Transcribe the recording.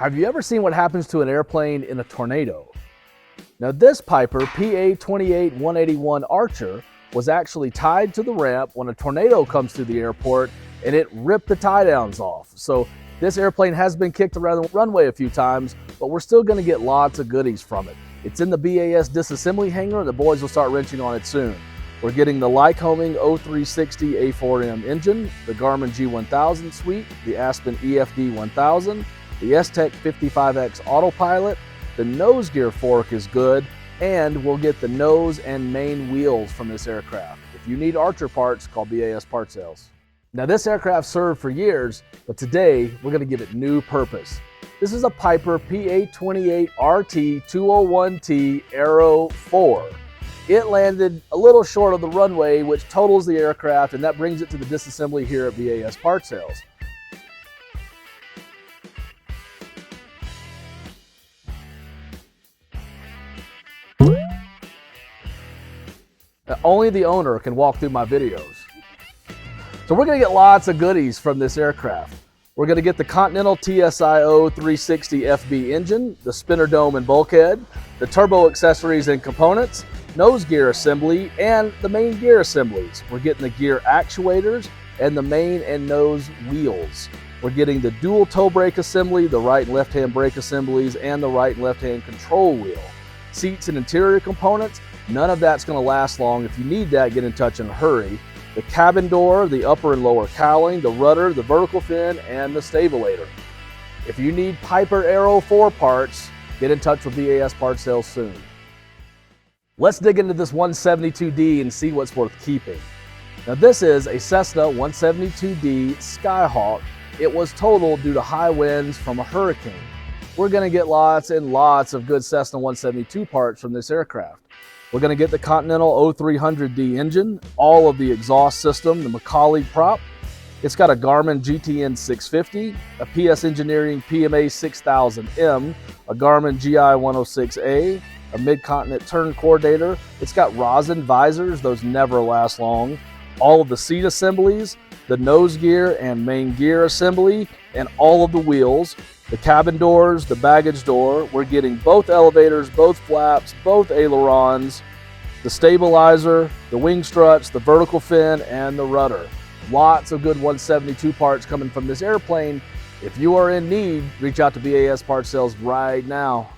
Have you ever seen what happens to an airplane in a tornado? Now this Piper PA-28-181 Archer was actually tied to the ramp when a tornado comes through the airport and it ripped the tie downs off. So this airplane has been kicked around the runway a few times, but we're still gonna get lots of goodies from it. It's in the BAS disassembly hangar. The boys will start wrenching on it soon. We're getting the Lycoming O-360 A4M engine, the Garmin G1000 suite, the Aspen EFD 1000, the S-Tec 55X autopilot, the nose gear fork is good, and we'll get the nose and main wheels from this aircraft. If you need Archer parts, call BAS Part Sales. Now this aircraft served for years, but today we're going to give it new purpose. This is a Piper PA-28RT-201T Aero 4. It landed a little short of the runway, which totals the aircraft, and that brings it to the disassembly here at BAS Part Sales. Now, only the owner can walk through my videos. So we're going to get lots of goodies from this aircraft. We're going to get the Continental TSI O-360 FB engine, the spinner dome and bulkhead, the turbo accessories and components, nose gear assembly, and the main gear assemblies. We're getting the gear actuators and the main and nose wheels. We're getting the dual toe brake assembly, the right and left hand brake assemblies, and the right and left hand control wheel. Seats and interior components, none of that's going to last long. If you need that, get in touch in a hurry. The cabin door, the upper and lower cowling, the rudder, the vertical fin, and the stabilator. If you need Piper Aero 4 parts, get in touch with BAS Part Sales soon. Let's dig into this 172D and see what's worth keeping. Now this is a Cessna 172D Skyhawk. It was totaled due to high winds from a hurricane. We're going to get lots and lots of good Cessna 172 parts from this aircraft. We're going to get the Continental O-300D engine, all of the exhaust system, the Macaulay prop. It's got a Garmin GTN 650, a PS Engineering PMA 6000M, a Garmin GI 106A, a mid-continent turn coordinator. It's got rosin visors, those never last long. All of the seat assemblies, the nose gear and main gear assembly, and all of the wheels. The cabin doors, the baggage door. We're getting both elevators, both flaps, both ailerons, the stabilizer, the wing struts, the vertical fin, and the rudder. Lots of good 172 parts coming from this airplane. If you are in need, reach out to BAS Part Sales right now.